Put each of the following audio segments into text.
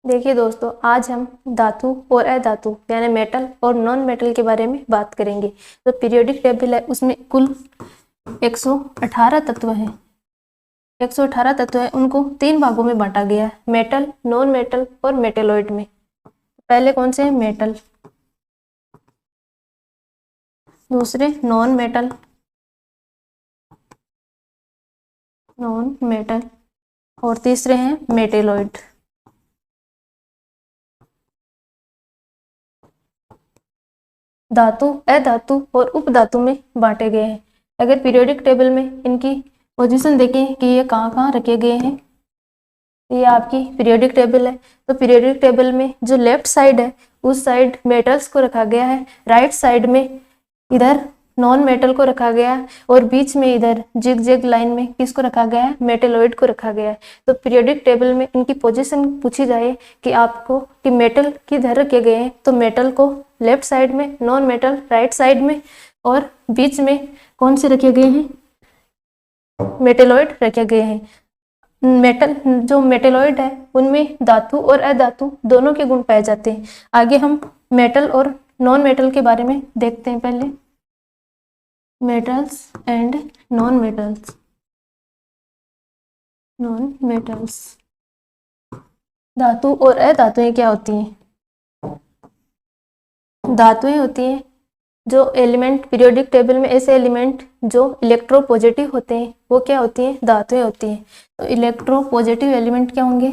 देखिए दोस्तों, आज हम धातु और अधातु यानी मेटल और नॉन मेटल के बारे में बात करेंगे। तो पीरियोडिक टेबल है, उसमें कुल 118 तत्व हैं। 118 तत्व हैं, उनको 3 भागों में बांटा गया है, मेटल, नॉन मेटल और मेटेलॉइड में। पहले कौन से हैं? मेटल, दूसरे नॉन मेटल, और तीसरे हैं मेटेलॉइड। धातु, अधातु और उपधातु में बांटे गए हैं। अगर पीरियोडिक टेबल में इनकी पोजीशन देखें कि ये कहाँ कहाँ रखे गए हैं, ये आपकी पीरियोडिक टेबल है। तो पीरियोडिक टेबल में जो लेफ्ट साइड है उस साइड मेटल्स को रखा गया है, राइट साइड में इधर नॉन मेटल को रखा गया है, और बीच में इधर जिग जैग लाइन में किसको रखा गया है? मेटेलॉइड को रखा गया है। तो पीरियोडिक टेबल में इनकी पोजीशन पूछी जाए कि आपको कि मेटल किधर रखे गए हैं, तो मेटल को लेफ्ट साइड में, नॉन मेटल राइट साइड में, और बीच में कौन से रखे गए हैं? मेटेलॉइड रखे गए हैं। मेटल, जो मेटेलॉइड है उनमें धातु और अधातु दोनों के गुण पाए जाते हैं। आगे हम मेटल और नॉन मेटल के बारे में देखते हैं। पहले मेटल्स एंड नॉन मेटल्स। धातु और अधातुएं क्या होती हैं? धातुएं होती हैं जो एलिमेंट पीरियोडिक टेबल में, ऐसे एलिमेंट जो इलेक्ट्रोपॉजिटिव होते हैं वो क्या होती हैं? धातुएं होती हैं। तो इलेक्ट्रोपॉजिटिव एलिमेंट क्या होंगे?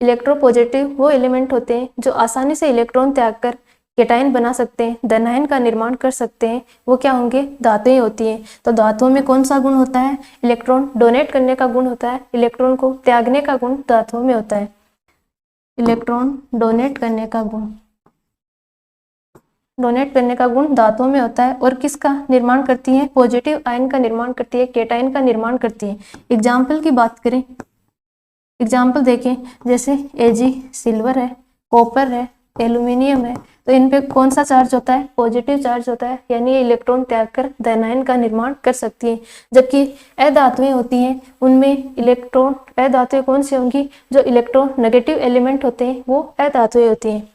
इलेक्ट्रोपॉजिटिव वो एलिमेंट होते हैं जो आसानी से इलेक्ट्रॉन त्याग कर केटायन बना सकते हैं, धनायन का निर्माण कर सकते हैं। वो क्या होंगे? धातुएं होती हैं। तो धातुओं में कौन सा गुण होता है? इलेक्ट्रॉन डोनेट करने का गुण होता है, इलेक्ट्रॉन को त्यागने का गुण धातुओं में होता है। इलेक्ट्रॉन डोनेट करने का गुण धातुओं में होता है। और किसका निर्माण करती है? पॉजिटिव आयन का निर्माण करती है, केटायन का निर्माण करती है। एग्जाम्पल की बात करें, एग्जाम्पल देखें, जैसे Ag सिल्वर है, कॉपर है, एल्यूमिनियम है। तो इन पे कौन सा चार्ज होता है? पॉजिटिव चार्ज होता है, यानी ये इलेक्ट्रॉन त्याग कर धनायन का निर्माण कर सकती है। जबकि अधातुएं होती हैं, उनमें इलेक्ट्रॉन, अधातुएं कौन सी होंगी? जो इलेक्ट्रॉन नेगेटिव एलिमेंट होते हैं वो अधातुएं होती हैं।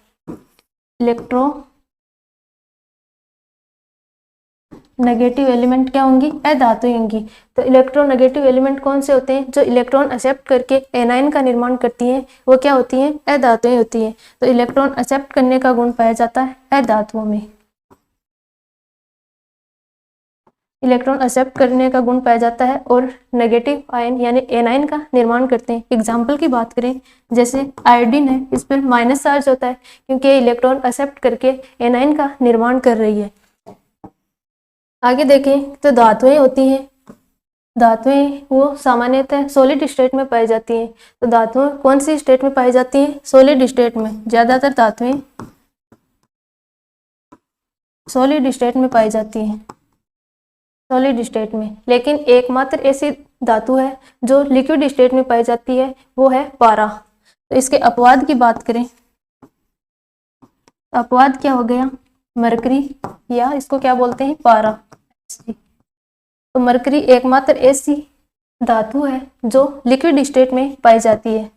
नेगेटिव एलिमेंट क्या होंगी? अधातुएं होंगी। तो इलेक्ट्रोनेगेटिव एलिमेंट कौन से होते हैं? जो इलेक्ट्रॉन एक्सेप्ट करके एनायन का निर्माण करती हैं, वो क्या होती हैं? अधातुएं होती हैं। तो इलेक्ट्रॉन एक्सेप्ट करने का गुण पाया जाता है अधातुओं में। इलेक्ट्रॉन एक्सेप्ट करने का गुण पाया जाता है और नेगेटिव आयन यानी एनायन का निर्माण करते हैं। एग्जाम्पल की बात करें, जैसे आयोडीन है, इस पर माइनस चार्ज होता है क्योंकि इलेक्ट्रॉन एक्सेप्ट करके एनायन का निर्माण कर रही है। आगे देखें तो धातुएं होती हैं। धातुएं वो सामान्यतः सॉलिड स्टेट में पाई जाती हैं। तो धातुएं कौन सी स्टेट में पाई जाती हैं? सॉलिड स्टेट में। ज्यादातर धातुएं सॉलिड स्टेट में पाई जाती हैं, सॉलिड स्टेट में। लेकिन एकमात्र ऐसी धातु है जो लिक्विड स्टेट में पाई जाती है, वो है पारा। तो इसके अपवाद की बात करें, अपवाद क्या हो गया? मरकरी, या इसको क्या बोलते हैं? पारा। तो मरकरी एकमात्र ऐसी धातु है जो लिक्विड स्टेट में पाई जाती है,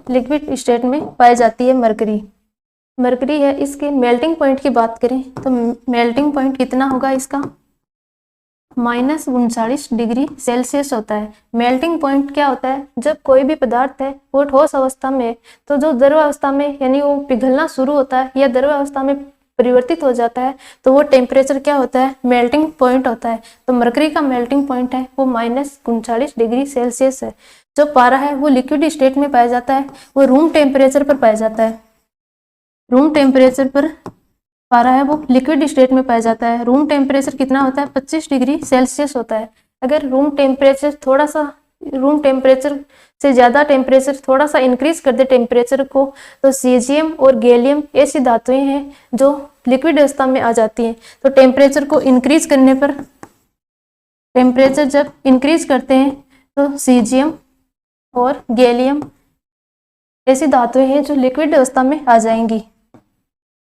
लिक्विड स्टेट में पाई जाती है मरकरी है। इसके मेल्टिंग पॉइंट की बात करें तो मेल्टिंग पॉइंट कितना होगा इसका? -39 डिग्री सेल्सियस होता है। मेल्टिंग पॉइंट क्या होता है? जब कोई भी पदार्थ है वो ठोस अवस्था में, तो जो द्रव अवस्था में यानी वो पिघलना शुरू होता है या द्रव अवस्था में परिवर्तित हो जाता है, तो वो टेम्परेचर क्या होता है? मेल्टिंग पॉइंट होता है। तो मरकरी का मेल्टिंग पॉइंट है वो -39 डिग्री सेल्सियस है। जो पारा है वो लिक्विड स्टेट में पाया जाता है, वो रूम टेम्परेचर पर पाया जाता है। रूम टेम्परेचर पर पारा है वो लिक्विड स्टेट में पाया जाता है। रूम टेम्परेचर कितना होता है? 25 डिग्री सेल्सियस होता है। अगर रूम टेम्परेचर से ज़्यादा टेम्परेचर थोड़ा सा इंक्रीज कर दे टेम्परेचर को, तो सीजियम और गैलियम ऐसी धातुएं हैं जो लिक्विड अवस्था में आ जाती हैं। तो टेम्परेचर को इंक्रीज करने पर, टेम्परेचर जब इंक्रीज करते हैं तो सीजियम और गैलियम ऐसी धातुएं हैं जो लिक्विड अवस्था में आ जाएंगी।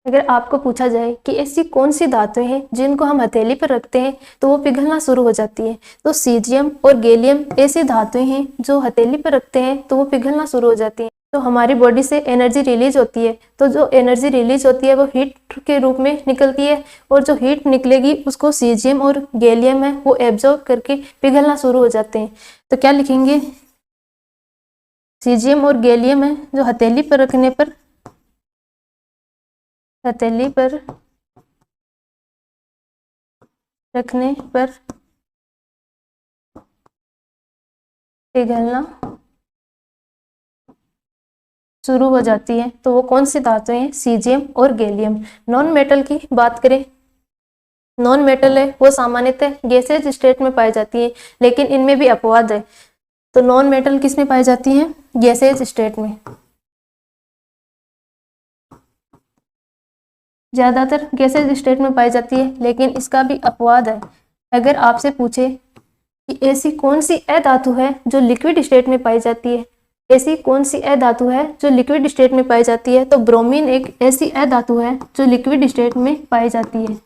अगर आपको पूछा जाए कि ऐसी कौन सी धातुएं हैं जिनको हम हथेली पर रखते हैं तो वो पिघलना शुरू हो जाती है, तो सीजियम और गैलियम ऐसी धातुएं हैं जो हथेली पर रखते हैं तो वो पिघलना शुरू हो जाती हैं। तो हमारी बॉडी से एनर्जी रिलीज होती है, तो जो एनर्जी रिलीज होती है वो हीट के रूप में निकलती है, और जो हीट निकलेगी उसको सीजियम और गैलियम है वो एब्जॉर्ब करके पिघलना शुरू हो जाते हैं। तो क्या लिखेंगे, सीजियम और गैलियम है जो हथेली पर रखने पर पिघलना शुरू हो जाती है। तो वो कौन सी धातुएं हैं, सीजियम और गैलियम। नॉन मेटल की बात करें, नॉन मेटल है वो सामान्यतः गैसेज स्टेट में पाई जाती है, लेकिन इनमें भी अपवाद है। तो नॉन मेटल किस में पाई जाती है, गैसेज स्टेट में। ज्यादातर गैसेज स्टेट में पाई जाती है, लेकिन इसका भी अपवाद है। अगर आपसे पूछे कि ऐसी कौन सी अधातु है जो लिक्विड स्टेट में पाई जाती है, ऐसी कौन सी अधातु है जो लिक्विड स्टेट में पाई जाती है, तो ब्रोमीन एक ऐसी अधातु है जो लिक्विड स्टेट में पाई जाती है।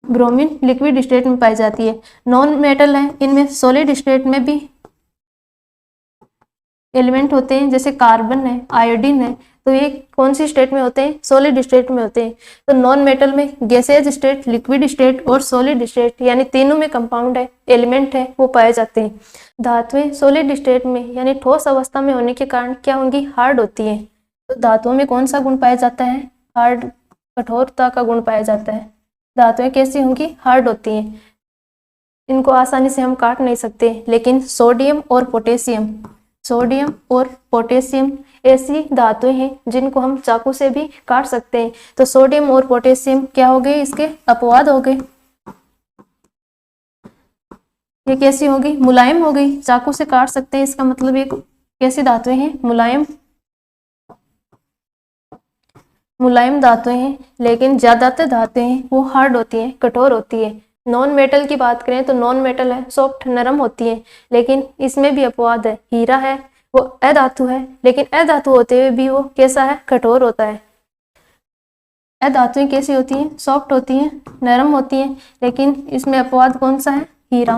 ब्रोमीन लिक्विड स्टेट में पाई जाती है। नॉन मेटल है, इनमें सॉलिड स्टेट में भी एलिमेंट होते हैं, जैसे कार्बन है, आयोडीन है, तो ये कौन सी स्टेट में होते हैं, सॉलिड स्टेट में होते हैं। तो नॉन मेटल में गैसेज स्टेट, लिक्विड स्टेट और सॉलिड स्टेट यानी तीनों में कंपाउंड है, एलिमेंट है, वो पाए जाते हैं। धातुएं सॉलिड स्टेट में यानी ठोस अवस्था में होने के कारण क्या होंगी, हार्ड होती है। तो धातुओं में कौन सा गुण पाया जाता है, हार्ड, कठोरता का गुण पाया जाता है। धातुएं कैसी होंगी, हार्ड होती हैं, इनको आसानी से हम काट नहीं सकते। लेकिन सोडियम और पोटेशियम ऐसी धातुएं हैं जिनको हम चाकू से भी काट सकते हैं। तो सोडियम और पोटेशियम क्या हो गए, इसके अपवाद हो गए। ये कैसी होगी, मुलायम हो गई, चाकू से काट सकते हैं, इसका मतलब ये कैसी धातुएं हैं, मुलायम धातुएं हैं। लेकिन ज्यादातर धातुएं हैं वो हार्ड होती हैं, कठोर होती है। नॉन मेटल की बात करें तो नॉन मेटल है, सॉफ्ट, नरम होती है, लेकिन इसमें भी अपवाद है। हीरा है वो अधातु है, लेकिन अधातु होते हुए भी वो कैसा है, कठोर होता है। अधातुएं कैसी होती हैं, सॉफ्ट होती हैं, नरम होती हैं, लेकिन इसमें अपवाद कौन सा है, हीरा।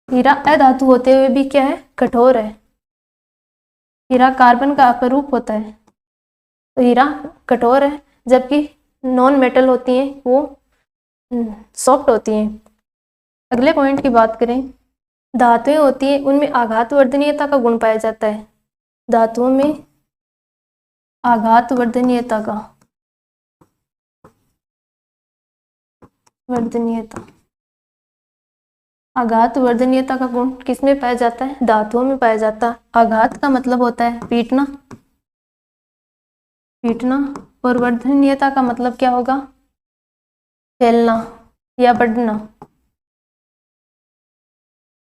हीरा अधातु होते हुए भी क्या है, कठोर है। हीरा कार्बन का अपरूप होता है, तो हीरा कठोर है, जबकि नॉन मेटल होती हैं वो सॉफ्ट होती हैं। अगले पॉइंट की बात करें, धातुएं होती हैं उनमें आघात वर्धनीयता का गुण पाया जाता है। धातुओं में आघात वर्धनीयता का गुण किसमें पाया जाता है, धातुओं में पाया जाता है। आघात का मतलब होता है पीटना, और वर्धनीयता का मतलब क्या होगा, फैलना या बढ़ना।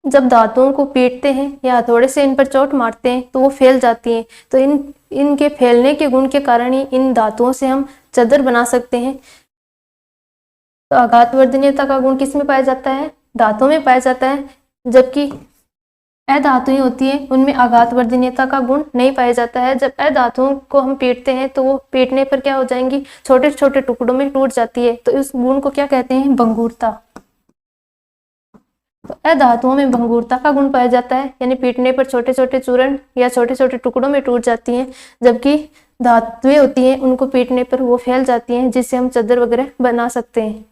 जब धातुओं को पीटते हैं या हथौड़े से इन पर चोट मारते हैं तो वो फैल जाती हैं। तो इनके फैलने के गुण के कारण ही इन धातुओं से हम चादर बना सकते हैं। तो आघात वर्धनीयता का गुण किस में पाया जाता है, धातुओं में पाया जाता है, जबकि अधातुएं होती हैं उनमें आघात वर्धनीयता का गुण नहीं पाया जाता है। जब अधातुओं को हम पीटते हैं तो वो पीटने पर क्या हो जाएंगी, छोटे छोटे टुकड़ों में टूट जाती है। तो इस गुण को क्या कहते हैं, भंगुरता। तो अधातुओं में भंगुरता का गुण पाया जाता है, यानी पीटने पर छोटे छोटे चूर्ण या छोटे छोटे टुकड़ों में टूट जाती हैं। जबकि धातुएं होती हैं उनको पीटने पर वो फैल जाती हैं, जिससे हम चादर वगैरह बना सकते हैं।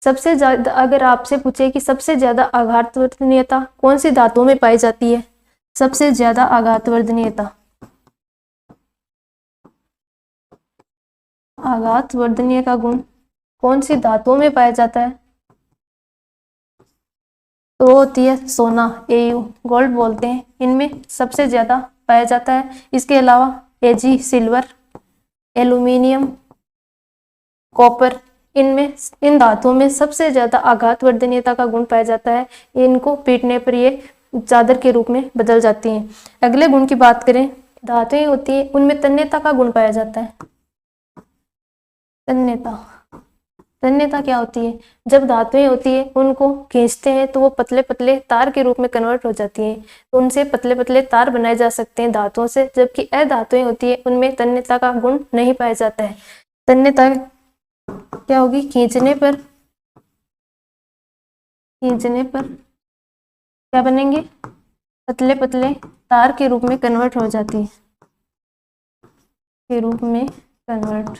सबसे ज्यादा अगर आपसे पूछे कि सबसे ज्यादा आघात वर्धनीयता कौन सी धातुओं में पाई जाती है, सबसे ज्यादा आघात वर्धनीयता का गुण कौन सी धातुओं में पाया जाता है, तो होती है सोना, Au, गोल्ड बोलते हैं, इनमें सबसे ज्यादा पाया जाता है। इसके अलावा Ag, सिल्वर, एल्यूमिनियम, कॉपर, इन धातुओं में सबसे ज्यादा आघात वर्धनीयता का गुण पाया जाता है। इनको पीटने पर ये चादर के रूप में बदल जाती हैं। अगले गुण की बात करें, धातुएं होती है उनमें तन्यता का गुण पाया जाता है। तन्यता तन्यता क्या होती है? जब धातुएं होती है उनको खींचते हैं तो वो पतले पतले तार के रूप में कन्वर्ट हो जाती हैं, तो उनसे पतले पतले तार बनाए जा सकते हैं धातुओं से। जबकि अधातुएं होती है उनमें तन्यता का गुण नहीं पाया जाता है। तन्यता क्या होगी? खींचने पर क्या बनेंगे? पतले पतले तार के रूप में कन्वर्ट हो जाती है, के रूप में कन्वर्ट।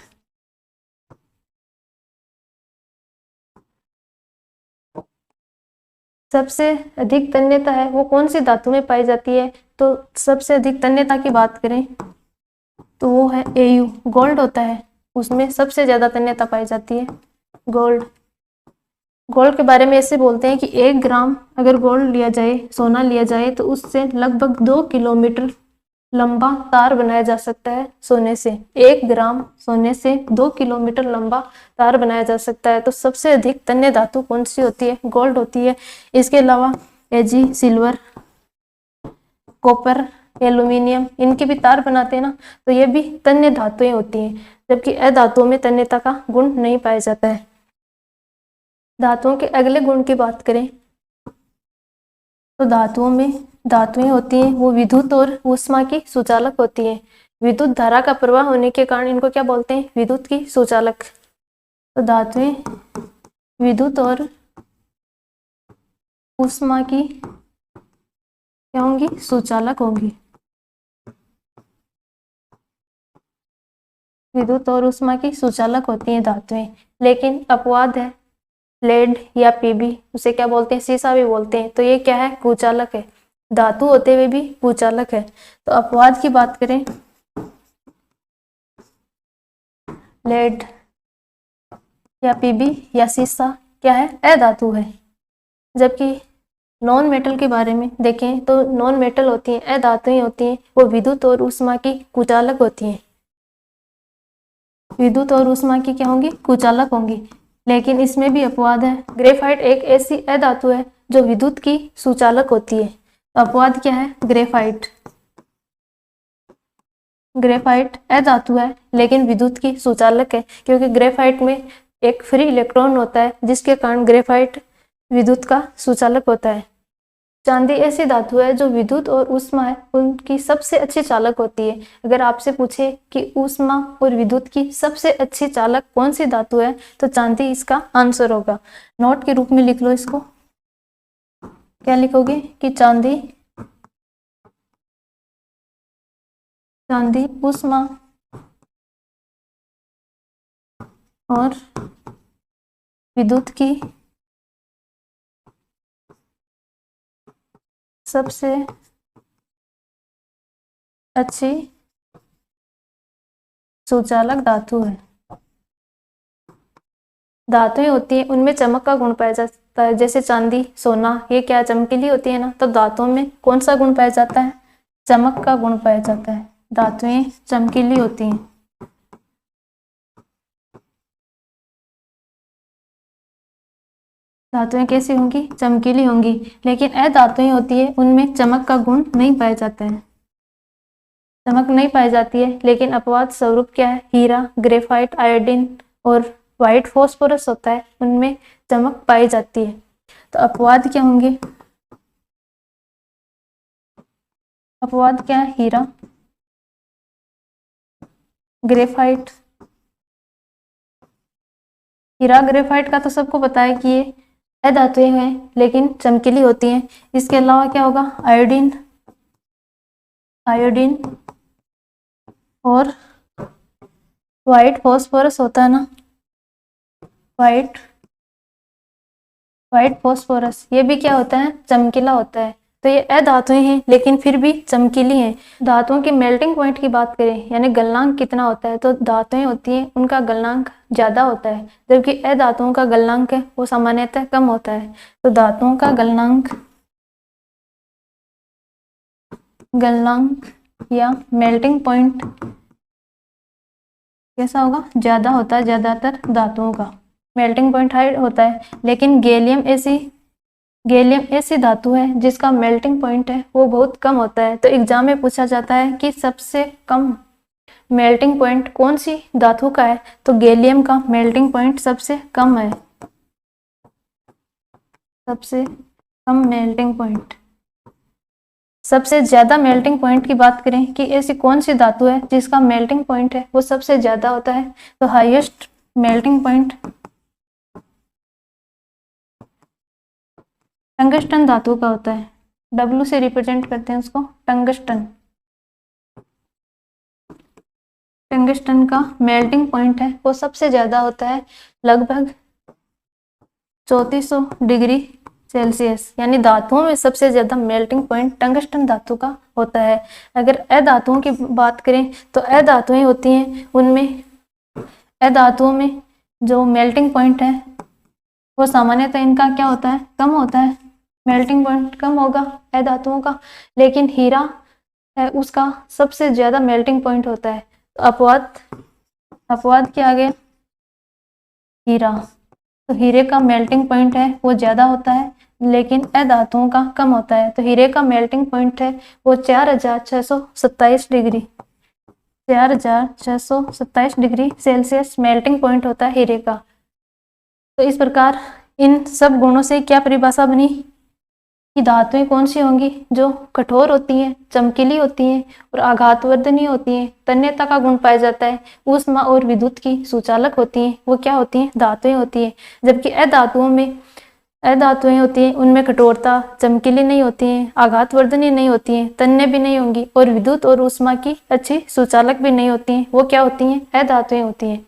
सबसे अधिक तन्यता है वो कौन सी धातु में पाई जाती है? तो सबसे अधिक तन्यता की बात करें तो वो है Au, गोल्ड होता है, उसमें सबसे ज्यादा तन्यता पाई जाती है, गोल्ड। गोल्ड के बारे में ऐसे बोलते हैं कि 1 ग्राम अगर गोल्ड लिया जाए, सोना लिया जाए, तो उससे लगभग 2 किलोमीटर लंबा तार बनाया जा सकता है सोने से। 1 ग्राम सोने से 2 किलोमीटर लंबा तार बनाया जा सकता है। तो सबसे अधिक तन्य धातु कौन सी होती है? गोल्ड होती है। इसके अलावा Ag, सिल्वर, कॉपर, एल्यूमिनियम, इनके भी तार बनाते हैं ना, तो ये भी तन्य धातुएं होती हैं। जबकि अधातुओं में तन्यता का गुण नहीं पाया जाता है। धातुओं के अगले गुण की बात करें तो धातुएं होती हैं वो विद्युत और ऊष्मा की सुचालक होती हैं। विद्युत धारा का प्रवाह होने के कारण इनको क्या बोलते हैं? विद्युत की सुचालक। तो धातुएं विद्युत और ऊष्मा की क्या होंगी? सुचालक होंगी। विद्युत और ऊष्मा की सुचालक होती हैं धातुएं। लेकिन अपवाद है, लेड या पीबी, उसे क्या बोलते हैं? सीसा भी बोलते हैं। तो ये क्या है? कुचालक है। धातु होते हुए भी कुचालक है। तो अपवाद की बात करें, लेड या पीबी या सीसा क्या है? अधातु है। जबकि नॉन मेटल के बारे में देखें तो नॉन मेटल होती हैं, अधातुएं होती हैं, वो विद्युत और ऊष्मा की कुचालक होती हैं। विद्युत और ऊष्मा की क्या होंगी? कुचालक होंगी। लेकिन इसमें भी अपवाद है। ग्रेफाइट एक ऐसी अधातु है जो विद्युत की सुचालक होती है। अपवाद क्या है? ग्रेफाइट अधातु है लेकिन विद्युत की सुचालक है, क्योंकि ग्रेफाइट में एक फ्री इलेक्ट्रॉन होता है जिसके कारण ग्रेफाइट विद्युत का सुचालक होता है। चांदी ऐसी धातु है जो विद्युत और ऊष्मा है उनकी सबसे अच्छी चालक होती है। अगर आपसे पूछे कि ऊष्मा और विद्युत की सबसे अच्छी चालक कौन सी धातु है तो चांदी इसका आंसर होगा। नोट के रूप में लिख लो इसको। क्या लिखोगे? कि चांदी ऊष्मा और विद्युत की सबसे अच्छी सुचालक धातु है। धातुएं होती हैं उनमें चमक का गुण पाया जाता है, जैसे चांदी, सोना, ये क्या चमकीली होती है ना, तो धातुओं में कौन सा गुण पाया जाता है? चमक का गुण पाया जाता है। धातुएं चमकीली होती हैं। धातुएं कैसी होंगी? चमकीली होंगी। लेकिन अधातुएं होती है उनमें चमक का गुण नहीं पाया जाता है, चमक नहीं पाई जाती है। लेकिन अपवाद स्वरूप क्या है? हीरा, ग्रेफाइट, आयोडीन और व्हाइट फॉस्फोरस होता है, उनमें चमक पाई जाती है। तो अपवाद क्या होंगे? अपवाद क्या है? हीरा, ग्रेफाइट। हीरा ग्रेफाइट का तो सबको पता है कि ये अधातुएं हैं लेकिन चमकीली होती हैं। इसके अलावा क्या होगा? आयोडीन और व्हाइट फॉस्फोरस होता है ना, व्हाइट फॉस्फोरस, ये भी क्या होता है? चमकीला होता है। तो ये अधातुएं हैं लेकिन फिर भी चमकीली हैं। धातुओं के मेल्टिंग पॉइंट की बात करें यानी गलनांक कितना होता है, तो धातुएं होती हैं उनका गलनांक ज्यादा होता है, जबकि अधातुओं का गलनांक है वो सामान्यतः कम होता है। तो धातुओं का गलनांक या मेल्टिंग पॉइंट कैसा होगा? ज्यादा होता है ज्यादातर धातुओं का मेल्टिंग पॉइंट हाई होता है। लेकिन गैलियम ऐसी धातु है जिसका मेल्टिंग पॉइंट है वो बहुत कम होता है। तो एग्जाम में पूछा जाता है कि सबसे कम मेल्टिंग पॉइंट कौन सी धातु का है, तो गैलियम का मेल्टिंग पॉइंट सबसे कम है, सबसे कम मेल्टिंग पॉइंट। सबसे ज्यादा मेल्टिंग पॉइंट की बात करें कि ऐसी कौन सी धातु है जिसका मेल्टिंग पॉइंट है वो सबसे ज्यादा होता है, तो हाईएस्ट मेल्टिंग पॉइंट टंगस्टन धातु का होता है। W से रिप्रेजेंट करते हैं उसको, टंगस्टन। टंगस्टन का मेल्टिंग पॉइंट है वो सबसे ज्यादा होता है, लगभग 3400 डिग्री सेल्सियस। यानी धातुओं में सबसे ज्यादा मेल्टिंग पॉइंट टंगस्टन धातु का होता है। अगर अधातुओं की बात करें तो अधातुएं होती हैं, उनमें अधातुओं में जो मेल्टिंग पॉइंट है वो सामान्यतः इनका क्या होता है, कम होता है, मेल्टिंग पॉइंट कम होगा अधातुओं का। लेकिन हीरा है उसका सबसे ज्यादा मेल्टिंग पॉइंट होता है। तो अपवाद क्या आ गया, हीरा। तो हीरे का मेल्टिंग पॉइंट है वो ज्यादा होता है लेकिन अधातुओं का कम होता है। तो हीरे का मेल्टिंग पॉइंट है वो 4627 degree 4627 degree Celsius melting point होता है हीरे का। तो इस प्रकार इन सब गुणों से क्या परिभाषा बनी कि धातुएं कौन सी होंगी, जो कठोर होती हैं, चमकीली होती हैं और आघातवर्धनीय होती हैं, तन्यता का गुण पाया जाता है, ऊष्मा और विद्युत की सुचालक होती हैं, वो क्या होती हैं, धातुएं होती हैं। जबकि अधातुएं होती हैं उनमें कठोरता, चमकीली नहीं होती हैं, आघातवर्धनीय नहीं होती हैं, तन्य भी नहीं होंगी और विद्युत और ऊष्मा की अच्छी सुचालक भी नहीं होती हैं, वो क्या होती हैं, अधातुएं होती हैं।